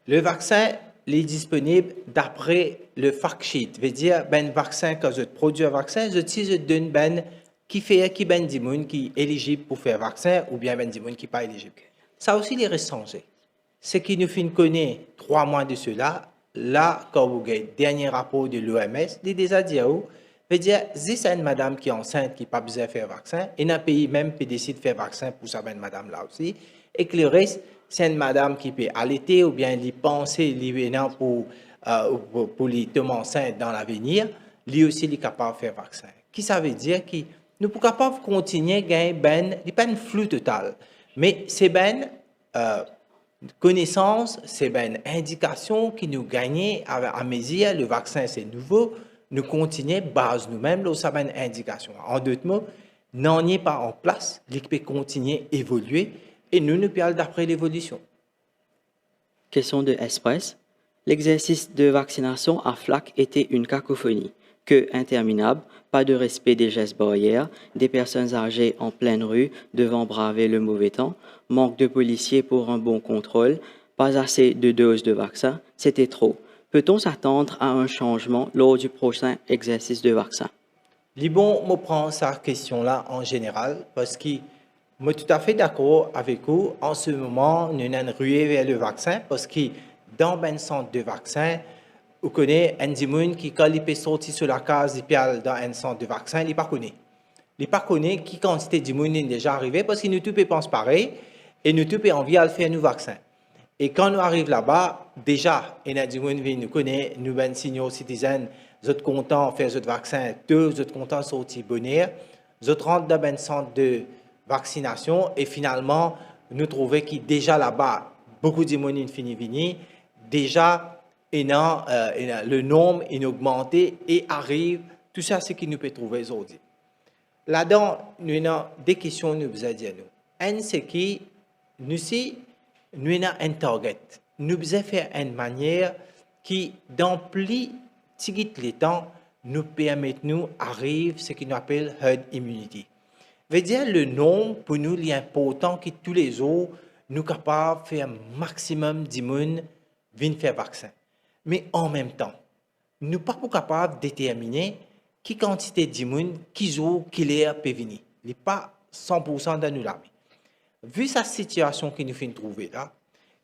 Le vaccin est disponible d'après le fact sheet. Veut dire, vaccin, quand je produis un vaccin, je donne qui est éligible pour faire vaccin ou bien qui n'est pas éligible. Ça aussi, les reste changé. Ce qui nous fait connaître 3 mois de cela, là, quand vous avez le dernier rapport de l'OMS, il déjà dit veut dire, si c'est une madame qui est enceinte, qui n'a pas besoin de faire vaccin, et un pays même peut décider de faire vaccin pour sa madame là aussi, et que le reste, c'est une madame qui peut allaiter ou bien lui penser, lui pour lui tomber enceinte dans l'avenir, lui aussi, il est capable de faire vaccin. Qui ça veut dire que nous sommes capables de continuer à gagner il pas un flou total, mais c'est connaissance, c'est une indication qui nous gagne à mesure, le vaccin c'est nouveau, nous continuons base nous-mêmes, là, ça une indication. En d'autres mots, n'en est pas en place, il peut continuer à évoluer et nous parlons d'après l'évolution. Question de Express. L'exercice de vaccination à FLAC était une cacophonie, queue interminable, pas de respect des gestes barrières, des personnes âgées en pleine rue devant braver le mauvais temps, manque de policiers pour un bon contrôle, pas assez de doses de vaccin, c'était trop. Peut-on s'attendre à un changement lors du prochain exercice de vaccin? Bon, je prends cette question-là en général parce que je suis tout à fait d'accord avec vous. En ce moment, nous sommes rués vers le vaccin parce que dans un centre de vaccin, vous connaissez un monde qui, quand il peut sortir sur la case, il peut aller dans un centre de vaccin, il ne connaît pas. Il ne connaît pas qui quantité de monde est déjà arrivé parce que nous tous pensons pareil et nous tous avons envie de faire nos vaccins. Et quand nous arrivons là-bas, déjà, il y a des gens qui nous connaissent, nous sommes senior citizens, nous sommes contents de faire ce vaccin, nous sommes contents de sortir bonheur, nous rentrons dans un centre de vaccination et finalement, nous trouvons que déjà là-bas, beaucoup de gens ont fini de venir, déjà, le nombre est augmenté et arrive, tout ça, c'est ce que nous pouvons trouver aujourd'hui. Là-dedans, nous avons des questions que nous vous dire. Un, c'est que nous avons un target. Nous devons faire une manière qui, dans plus de temps, nous permet d'arriver à ce qu'on appelle herd immunity. Veut dire le nombre, pour nous, il est important que tous les jours, nous sommes capables de faire un maximum de monde viennent faire vaccin. Mais en même temps, nous ne sommes pas capables de déterminer quelle quantité de monde, qui jour, qui heure peut venir. Il n'est pas 100% de nous là. Vu cette situation que nous finissons de trouver là,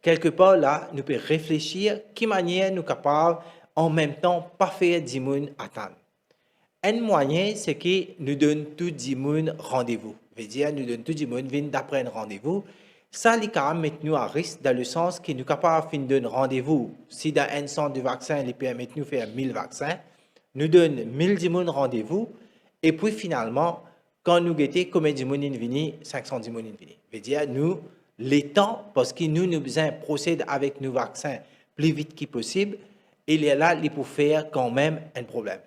quelque part là, nous pouvons réfléchir quelle manière nous sommes capables en même temps pas faire 10 attendre. Un moyen, c'est que nous donnons tout 10 rendez-vous. Veut dire, nous donnons tout le monde vient d'après un rendez-vous. Ça, les cas mettent nous à risque dans le sens que nous sommes capables de donner rendez-vous. Si dans un centre de vaccin, les permettent nous faire 1000 vaccins, nous donnons 1000 personnes rendez-vous. Et puis finalement, quand nous guettons, combien de gens viennent, 510 personnes viennent. Veut dire, nous, les temps, parce que nous besoin procéder avec nos vaccins plus vite que possible, il est là pour faire quand même un problème.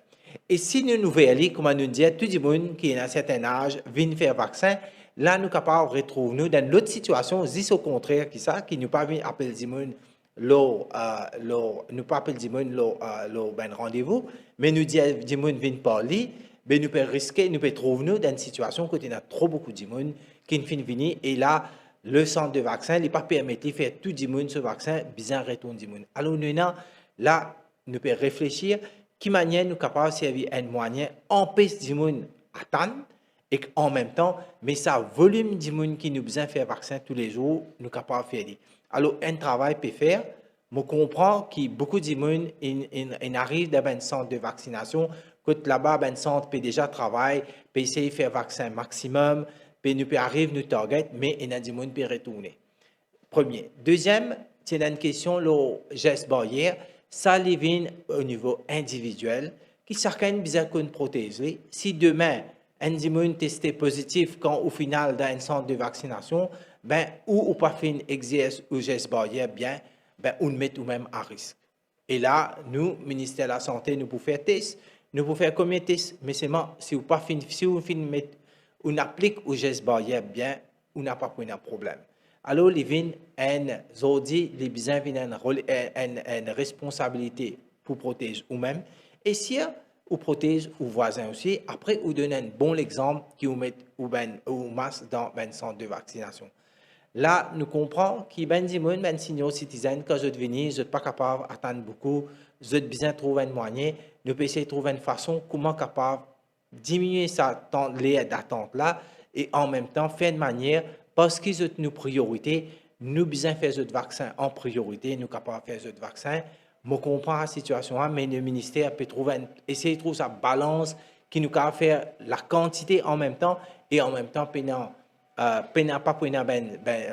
Et si nous voyons, comme nous dit, tout le monde qui est à un certain âge vient faire vaccin, là, nous sommes capables de retrouver nous dans l'autre situation, juste au contraire, qui nous pas appeler du monde, nous pas appeler du monde leur rendez-vous, mais nous dit du monde vient parler, mais nous pouvons risquer, nous pouvons trouver nous dans une situation où il y a trop beaucoup de monde qui ne finit venir, et là, le centre de vaccin n'est pas permis de faire tout le monde ce vaccin, bien retourner du monde. Alors, nous, là, nous pouvons réfléchir, qui manière nous sommes capables de servir un moyen, empêcher du monde attendre, et en même temps, mais ça volume du monde qui nous besoin faire vaccin tous les jours, nous sommes capables de faire. Alors, un travail peut faire. Je comprends que beaucoup de monde arrivent dans un centre de vaccination, que là-bas, un centre peut déjà travailler, peut essayer de faire vaccin maximum, puis nous peut arriver, nous target, mais il y a des gens qui peuvent retourner. Premier. Deuxième, c'est une question, le geste barrière, ça vient au niveau individuel, qui chacun a besoin d'une prothèse. Si demain, un dimanche testé positif quand au final dans un centre de vaccination, ben, ou pas fait un exercice ou geste barrière bien, ben, on met tout même à risque. Et là, nous, ministère de la Santé, nous pouvons faire test, nous pouvons faire combien de tests, mais seulement si on applique au geste barrière bien, on n'a pas de problème. Alors, les vins, les besoins une responsabilité pour protéger eux-mêmes, et si ou protège aux voisins aussi. Après, vous donne un bon exemple qui vous met au masque dans un centre de vaccination. Là, nous comprenons qu'il y a des seniors citoyens, quand je venir, je n'êtes pas capable d'attendre beaucoup, je êtes besoin de trouver un moyen, nous pouvons essayer de trouver une façon comment capable diminuer sa d'attente là et en même temps faire une manière, parce qu'ils ont nos priorités, nous besoin faire ce vaccin en priorité, nous capables de faire ce vaccin. Je comprends la situation, mais le ministère peut essayer de trouver sa balance qui nous permet faire la quantité en même temps et en même temps, pas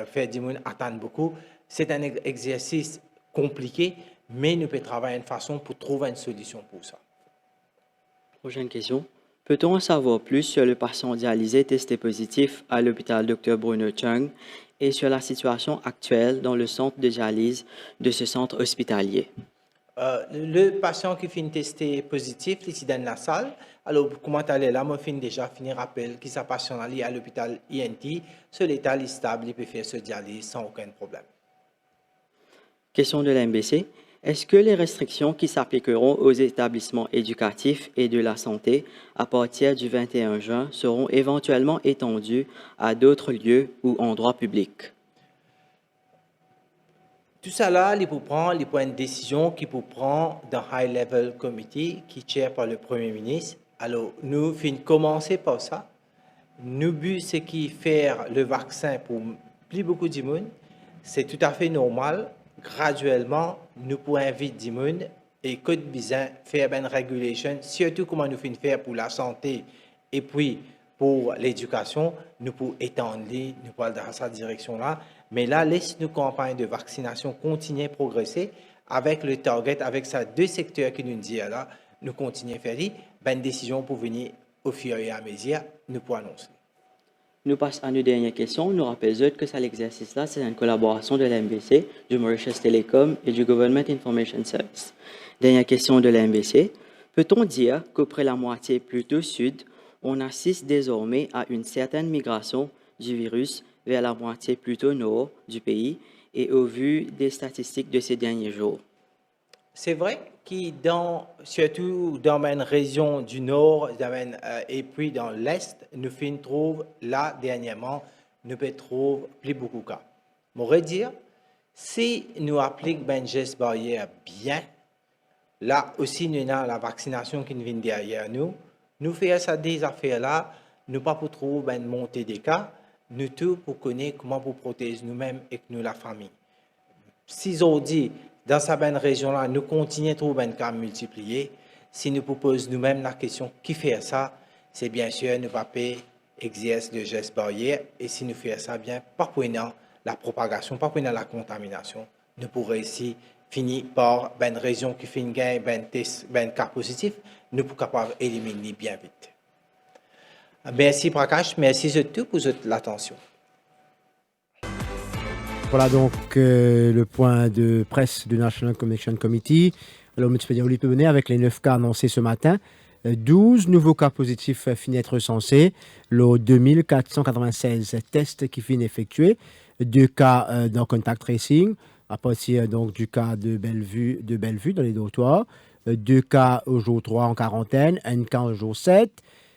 faire du monde attendre beaucoup. C'est un exercice compliqué, mais nous pouvons travailler d'une façon pour trouver une solution pour ça. Prochaine question. Peut-on en savoir plus sur le patient dialysé testé positif à l'hôpital Dr Bruno Chung et sur la situation actuelle dans le centre de dialyse de ce centre hospitalier? Le patient qui finit testé positif, ici dans la salle, alors comment aller là, moi déjà fini rappel qui sa patient à l'hôpital INT, ce l'état est stable, il peut faire ce dialyse sans aucun problème. Question de l'MBC. Est-ce que les restrictions qui s'appliqueront aux établissements éducatifs et de la santé à partir du 21 juin seront éventuellement étendues à d'autres lieux ou endroits publics? Tout ça là, il peut prendre une décision qui peut prendre dans High Level Committee qui est chair par le Premier ministre. Alors, nous finissons commencer par ça. Nous but, c'est qui faire le vaccin pour plus beaucoup de monde. C'est tout à fait normal. Graduellement, nous pouvons inviter du monde et que besoin faire une régulation, surtout comment nous finissons faire pour la santé et puis pour l'éducation, nous pouvons étendre, nous pouvons aller dans cette direction-là. Mais là, laisse nos campagnes de vaccination continuer à progresser avec le target, avec ces deux secteurs qui nous disent là, nous continuons à faire une décision pour venir au fur et à mesure, nous pouvons annoncer. Nous passons à nos dernières questions. Nous rappelons que cet exercice-là, c'est une collaboration de l'MBC, du Mauritius Telecom et du Government Information Service. Dernière question de l'MBC. Peut-on dire qu'auprès la moitié plutôt sud, on assiste désormais à une certaine migration du virus vers la moitié plutôt nord du pays et au vu des statistiques de ces derniers jours? C'est vrai que surtout dans une région du nord et puis dans l'est, nous trouvons là dernièrement, nous pouvons trouver plus beaucoup de cas. Je voudrais dire, si nous appliquons un geste barrière bien, là aussi nous avons la vaccination qui vient derrière nous, nous faisons des affaires-là, nous pas pour trouver une montée des cas, nous tout pour connaître comment pour protéger nous-mêmes et nous la famille. Si on dit, dans cette région-là, nous continuons à trouver un cas multiplié, si nous proposons nous-mêmes la question qui fait ça, c'est bien sûr nous pas payer exerce le geste barrière. Et si nous faisons ça bien, pas prenant la propagation, pas prenant la contamination, nous pourrons ici finir par une région qui fait une gain, un cas positif, nous pourrons capables d'éliminer bien vite. Merci Prakash, merci surtout pour l'attention. Voilà donc le point de presse du National Connection Committee. Alors, M. Pédiaouli peut venir avec les 9 cas annoncés ce matin. 12 nouveaux cas positifs finissent être recensés. Le 2496 tests qui finissent effectués. 2 cas dans contact tracing, à partir donc du cas de Bellevue dans les dortoirs. 2 cas au jour 3 en quarantaine, 1 cas au jour 7,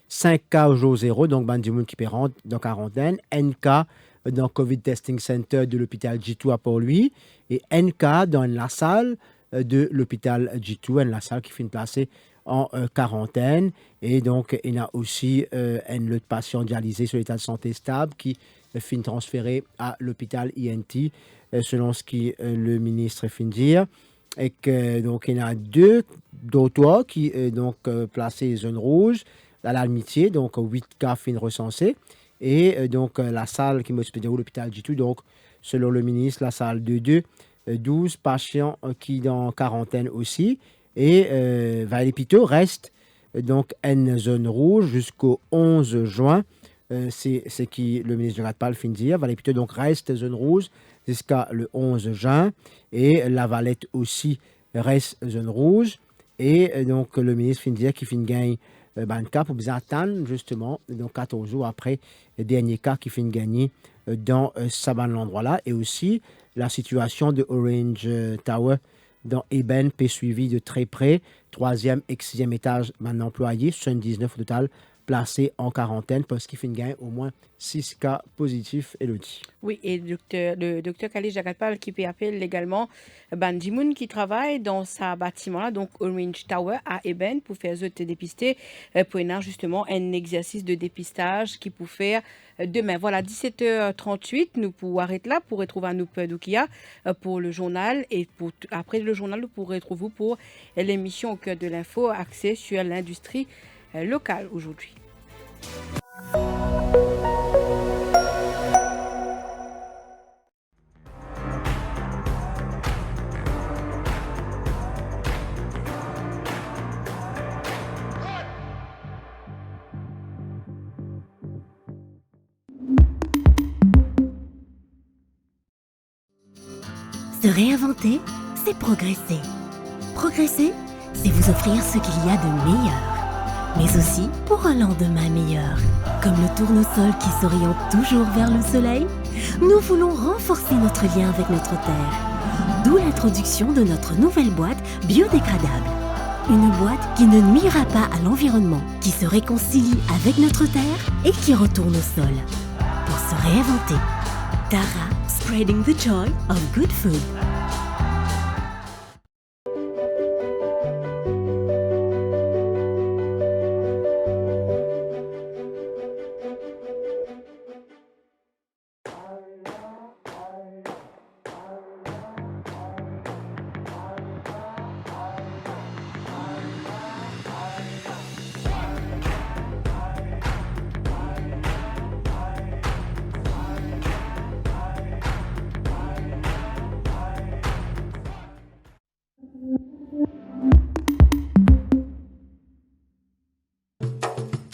5 cas au jour 0, donc Bandimoun qui peut rentrer dans quarantaine, 1 cas dans COVID Testing Center de l'hôpital G2 à Port-Louis et 1 cas dans la salle de l'hôpital G2, la salle qui finit placée en quarantaine. Et donc, il y a aussi un autre patient dialysé sur l'état de santé stable qui finit transféré à l'hôpital INT, selon ce que le ministre finit dire. Et que, donc, il y a 2 dortoirs qui sont placés en zone rouge à l'amitié, donc 8 cas finissent recensés. Et donc, la salle qui m'a hospitalisé à l'hôpital G2, donc, selon le ministre, la salle de 2, 12 patients qui sont en quarantaine aussi. Et Vallée-Pito reste donc en zone rouge jusqu'au 11 juin. C'est ce que le ministre de Gatpal finit de dire. Vallée-Pito donc reste zone rouge jusqu'à le 11 juin. Et la Valette aussi reste zone rouge. Et donc, le ministre finit de dire qu'il finit de gagner un cas pour bien attendre justement donc 14 jours après le dernier cas qui finit de gagner dans ce endroit-là. Et aussi la situation de Orange Tower dans Eben est suivie de très près. 3e et 6e étage d'un employé, 79 au total, placés en quarantaine parce qu'il finit de gagner au moins 6 cas positifs, Elodie. Oui, et le docteur Khalid Jagatpal qui peut appeler également Bandimoun qui travaille dans ce bâtiment-là, donc Orange Tower à Eben, pour faire te dépister, pour justement un exercice de dépistage qui peut faire demain. Voilà, 17h38, nous pourrons arrêter là pour retrouver un peu d'Oukia pour le journal et après le journal, nous pourrons retrouver pour l'émission Au cœur de l'info, axée sur l'industrie locale aujourd'hui. Se réinventer, c'est progresser. Progresser, c'est vous offrir ce qu'il y a de meilleur, mais aussi pour un lendemain meilleur. Comme le tournesol qui s'oriente toujours vers le soleil, nous voulons renforcer notre lien avec notre terre. D'où l'introduction de notre nouvelle boîte biodégradable. Une boîte qui ne nuira pas à l'environnement, qui se réconcilie avec notre terre et qui retourne au sol. Pour se réinventer. Tara, spreading the joy of good food.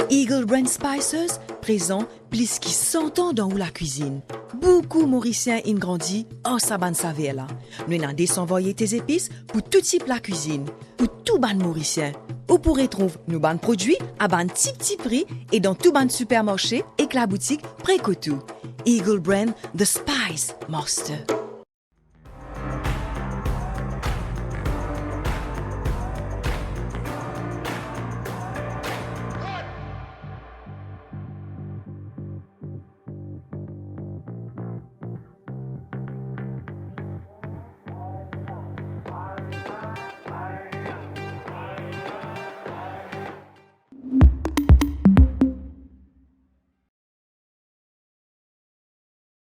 Eagle Brand Spices, présent plus qui 100 ans dans la cuisine. Beaucoup Mauriciens ont grandi en saban saveur là. Nous avons désenvoyé tes épices pour tout type la cuisine, pour tout ban Mauricien. Vous pourrez trouver nos ban produits à ban petit prix et dans tout ban supermarché et que la boutique Précotou. Eagle Brand, The Spice Master.